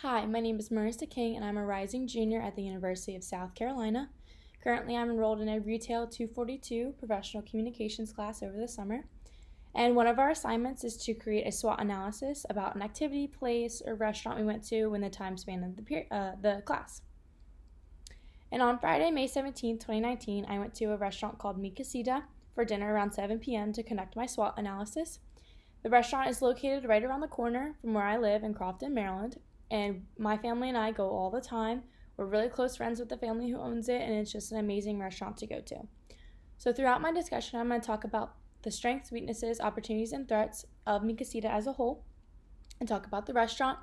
Hi, my name is Marissa King, and I'm a rising junior at the University of South Carolina. Currently, I'm enrolled in a RETL 242 professional communications class over the summer. And one of our assignments is to create a SWOT analysis about an activity, place, or restaurant we went to in the time span of the class. And on Friday, May 17, 2019, I went to a restaurant called Mi Casita for dinner around 7 p.m. to conduct my SWOT analysis. The restaurant is located right around the corner from where I live in Crofton, Maryland, and my family and I go all the time. We're really close friends with the family who owns it, and it's just an amazing restaurant to go to. So throughout my discussion, I'm going to talk about the strengths, weaknesses, opportunities, and threats of Mi Casita as a whole, and talk about the restaurant.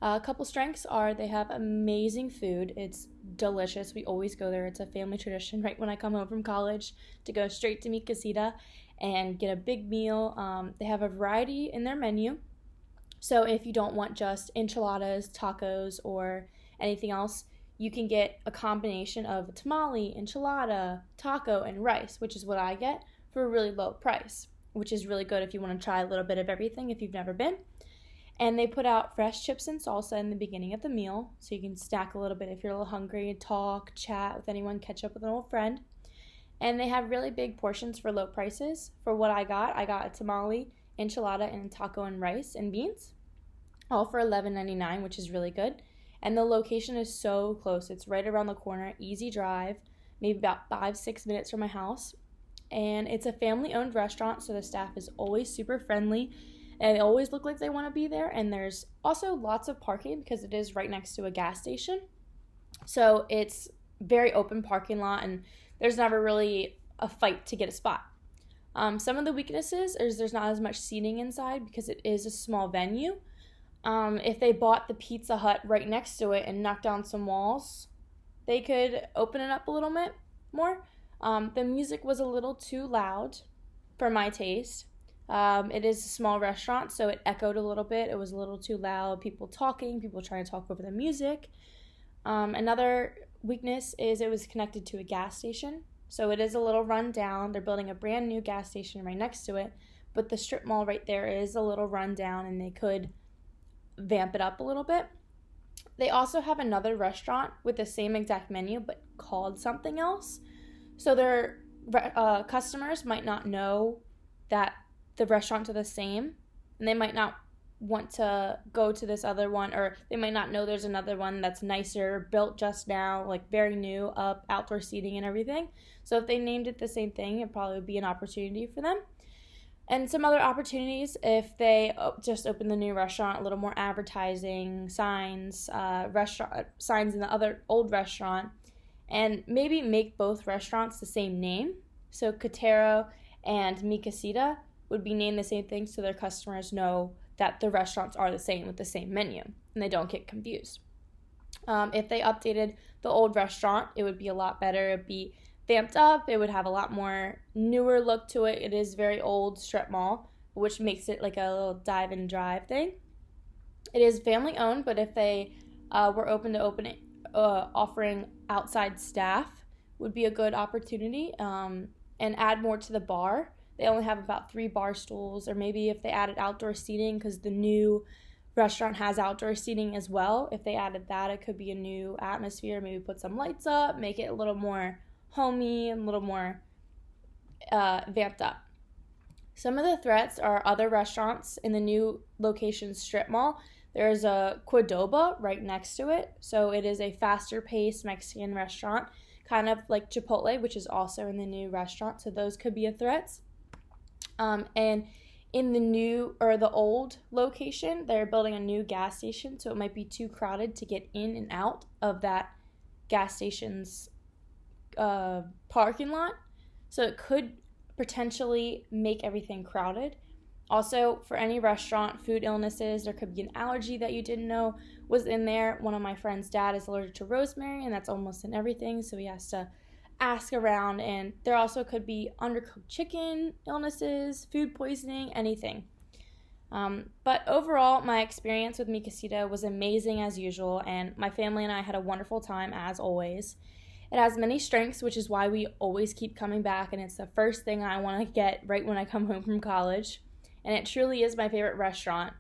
A couple strengths are they have amazing food. It's delicious. We always go there. It's a family tradition right when I come home from college to go straight to Mi Casita and get a big meal. They have a variety in their menu. So if you don't want just enchiladas, tacos, or anything else, you can get a combination of tamale, enchilada, taco, and rice, which is what I get for a really low price, which is really good if you want to try a little bit of everything if you've never been. And they put out fresh chips and salsa in the beginning of the meal, so you can snack a little bit if you're a little hungry, talk, chat with anyone, catch up with an old friend. And they have really big portions for low prices. For what I got a tamale, enchilada, and taco and rice and beans, all for $11.99, which is really good. And the location is so close. It's right around the corner, easy drive, maybe about 5-6 minutes from my house. And it's a family-owned restaurant, so the staff is always super friendly, and they always look like they want to be there. And there's also lots of parking because it is right next to a gas station. So it's very open parking lot, and there's never really a fight to get a spot. Some of the weaknesses is there's not as much seating inside because it is a small venue. If they bought the Pizza Hut right next to it and knocked down some walls, they could open it up a little bit more. The music was a little too loud for my taste. It is a small restaurant, so it echoed a little bit. It was a little too loud. People talking, people trying to talk over the music. Another weakness is it was connected to a gas station, so it is a little run down. They're building a brand new gas station right next to it, but the strip mall right there is a little run down, and they could vamp it up a little bit. They also have another restaurant with the same exact menu but called something else, so their customers might not know that the restaurants are the same, and they might not want to go to this other one, or they might not know there's another one that's nicer, built just now, like very new, up, outdoor seating and everything. So if they named it the same thing, it probably would be an opportunity for them. And some other opportunities, if they just open the new restaurant, a little more advertising, signs, restaurant signs in the other old restaurant, and maybe make both restaurants the same name. So Cotero and Mi Casita would be named the same thing, so their customers know that the restaurants are the same with the same menu, and they don't get confused. If they updated the old restaurant, it would be a lot better. It would be vamped up. It would have a lot more newer look to it. It is very old strip mall, which makes it like a little dive and drive thing. It is family owned, but if they were open to offering outside staff, would be a good opportunity, and add more to the bar. They only have about 3 bar stools, or maybe if they added outdoor seating, because the new restaurant has outdoor seating as well. If they added that, it could be a new atmosphere. Maybe put some lights up, make it a little more homey and a little more vamped up. Some of the threats are other restaurants in the new location strip mall. There's a Qdoba right next to it, so it is a faster paced Mexican restaurant, kind of like Chipotle, which is also in the new restaurant, so those could be a threat. And in the old location, they're building a new gas station, so it might be too crowded to get in and out of that gas station's parking lot. So it could potentially make everything crowded. Also, for any restaurant, food illnesses, there could be an allergy that you didn't know was in there. One of my friend's dad is allergic to rosemary, and that's almost in everything, so he has to ask around. And there also could be undercooked chicken illnesses, food poisoning, anything. But overall, my experience with Mi Casita was amazing as usual, and my family and I had a wonderful time as always. It has many strengths, which is why we always keep coming back, and it's the first thing I want to get right when I come home from college. And it truly is my favorite restaurant.